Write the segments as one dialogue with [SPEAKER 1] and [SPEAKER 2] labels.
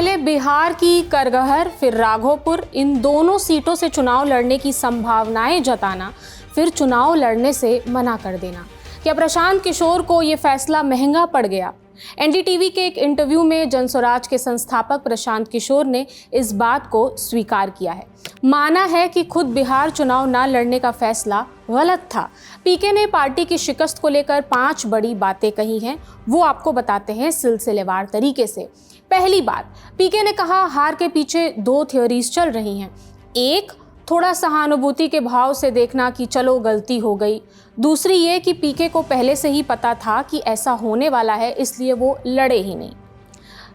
[SPEAKER 1] पहले बिहार की करगहर, फिर राघोपुर, इन दोनों सीटों से चुनाव लड़ने की संभावनाएं जताना, फिर चुनाव लड़ने से मना कर देना। क्या प्रशांत किशोर को ये फैसला महंगा पड़ गया? एनडीटीवी के एक इंटरव्यू में जनस्वराज के संस्थापक प्रशांत किशोर ने इस बात को स्वीकार किया है। माना है कि खुद बिहार चुनाव न लड़ने का फैसला गलत था। पीके ने पार्टी की शिकस्त को लेकर 5 बड़ी बातें कही हैं, वो आपको बताते हैं सिलसिलेवार तरीके से। पहली बात, पीके ने कहा हार के पीछे 2 थ्योरीज चल रही हैं। एक, थोड़ा सहानुभूति के भाव से देखना कि चलो गलती हो गई। दूसरी ये कि पीके को पहले से ही पता था कि ऐसा होने वाला है, इसलिए वो लड़े ही नहीं।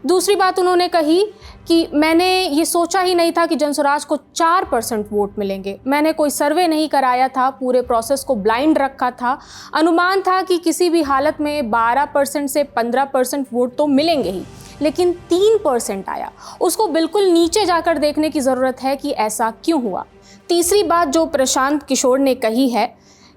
[SPEAKER 1] दूसरी बात उन्होंने कही कि मैंने ये सोचा ही नहीं था कि जनस्वराज को 4% वोट मिलेंगे। मैंने कोई सर्वे नहीं कराया था, पूरे प्रोसेस को ब्लाइंड रखा था। अनुमान था कि किसी भी हालत में 12% से 15% वोट तो मिलेंगे ही, लेकिन 3% आया। उसको बिल्कुल नीचे जाकर देखने की ज़रूरत है कि ऐसा क्यों हुआ। तीसरी बात जो प्रशांत किशोर ने कही है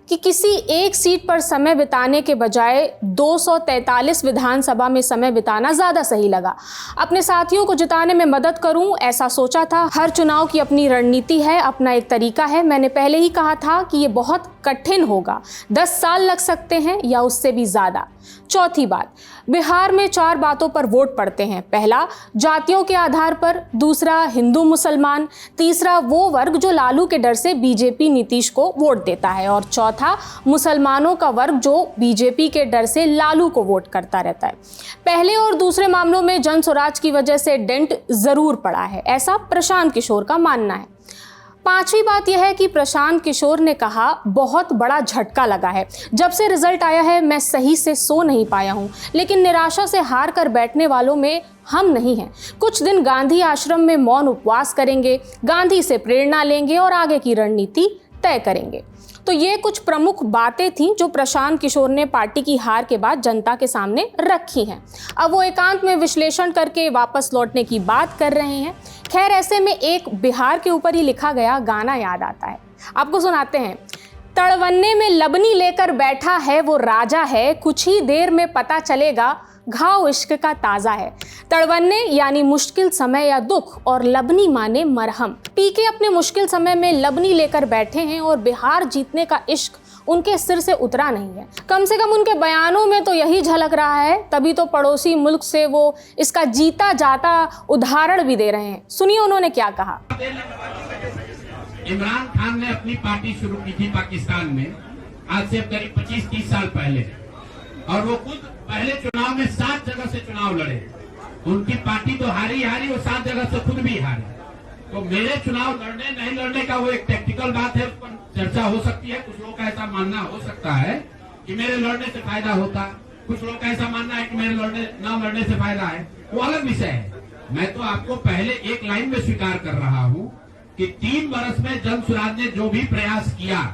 [SPEAKER 1] कि किसी एक सीट पर समय बिताने के बजाय 243 विधानसभा में समय बिताना ज़्यादा सही लगा। अपने साथियों को जिताने में मदद करूं, ऐसा सोचा था। हर चुनाव की अपनी रणनीति है, अपना एक तरीका है। मैंने पहले ही कहा था कि ये बहुत कठिन होगा, 10 साल लग सकते हैं या उससे भी ज़्यादा। चौथी बात, बिहार में 4 बातों पर वोट पड़ते हैं। पहला, जातियों के आधार पर। दूसरा, हिंदू मुसलमान। तीसरा, वो वर्ग जो लालू के डर से बीजेपी नीतीश को वोट देता है। और चौथा, मुसलमानों का वर्ग जो बीजेपी के डर से लालू को वोट करता रहता है। पहले और दूसरे मामलों में जनस्वराज की वजह से डेंट जरूर पड़ा है, ऐसा प्रशांत किशोर का मानना है। पांचवी बात यह है कि प्रशांत किशोर ने कहा बहुत बड़ा झटका लगा है। जब से रिजल्ट आया है मैं सही से सो नहीं पाया हूं, लेकिन निराशा से हार कर बैठने वालों में हम नहीं हैं। कुछ दिन गांधी आश्रम में मौन उपवास करेंगे, गांधी से प्रेरणा लेंगे और आगे की रणनीति तय करेंगे। तो ये कुछ प्रमुख बातें थीं जो प्रशांत किशोर ने पार्टी की हार के बाद जनता के सामने रखी हैं। अब वो एकांत में विश्लेषण करके वापस लौटने की बात कर रहे हैं। खैर, ऐसे में एक बिहार के ऊपर ही लिखा गया गाना याद आता है, आपको सुनाते हैं। तड़वन्ने में लबनी लेकर बैठा है वो राजा है, कुछ ही देर में पता चलेगा घाव इश्क का ताज़ा है। तड़वन्ने यानी मुश्किल समय या दुख, और लबनी माने मरहम। पीके अपने मुश्किल समय में लबनी लेकर बैठे हैं और बिहार जीतने का इश्क उनके सिर से उतरा नहीं है। कम से कम उनके बयानों में तो यही झलक रहा है, तभी तो पड़ोसी मुल्क से वो इसका जीता जाता उदाहरण भी दे रहे हैं। सुनिए उन्होंने क्या कहा।
[SPEAKER 2] इमरान खान ने अपनी पार्टी शुरू की थी पाकिस्तान में, आज से करीब 25-30 साल पहले, और वो खुद पहले चुनाव में 7 जगह से चुनाव लड़े। उनकी पार्टी तो हारी, वो 7 जगह से खुद भी हारे। तो मेरे चुनाव लड़ने नहीं लड़ने का वो एक टेक्निकल बात है, उस पर चर्चा हो सकती है। कुछ लोग का ऐसा मानना हो सकता है कि मेरे लड़ने से फायदा होता, कुछ लोग का ऐसा मानना है कि मेरे लड़ने से फायदा है, वो अलग विषय है। मैं तो आपको पहले एक लाइन में स्वीकार कर रहा हूँ कि 3 वर्ष में जनस्वराज ने जो भी प्रयास किया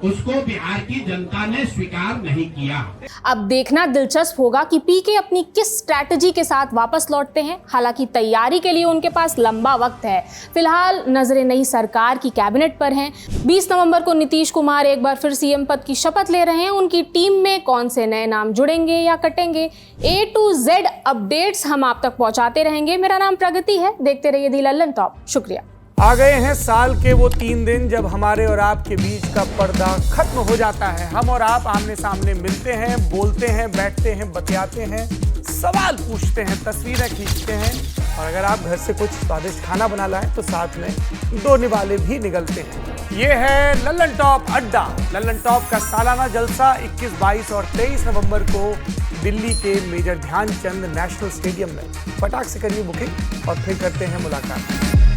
[SPEAKER 2] उसको बिहार की जनता ने स्वीकार नहीं किया।
[SPEAKER 1] अब देखना दिलचस्प होगा कि पीके अपनी किस स्ट्रैटेजी के साथ वापस लौटते हैं। हालांकि तैयारी के लिए उनके पास लंबा वक्त है। फिलहाल नजरें नई सरकार की कैबिनेट पर हैं। 20 नवंबर को नीतीश कुमार एक बार फिर सीएम पद की शपथ ले रहे हैं। उनकी टीम में कौन से नए नाम जुड़ेंगे या कटेंगे, A to Z अपडेट्स हम आप तक पहुंचाते रहेंगे। मेरा नाम प्रगति है, देखते रहिए दी लल्लन टॉप। शुक्रिया।
[SPEAKER 3] आ गए हैं साल के वो 3 दिन जब हमारे और आपके बीच का पर्दा खत्म हो जाता है। हम और आप आमने सामने मिलते हैं, बोलते हैं, बैठते हैं, बतियाते हैं, सवाल पूछते हैं, तस्वीरें खींचते हैं, और अगर आप घर से कुछ स्वादिष्ट खाना बना लाएं तो साथ में 2 निवाले भी निगलते हैं। ये है लल्लन टॉप अड्डा। लल्लन टॉप का सालाना जलसा 21, 22 और 23 नवंबर को दिल्ली के मेजर ध्यानचंद नेशनल स्टेडियम में। फटाक से करिए बुकिंग और फिर करते हैं मुलाकात।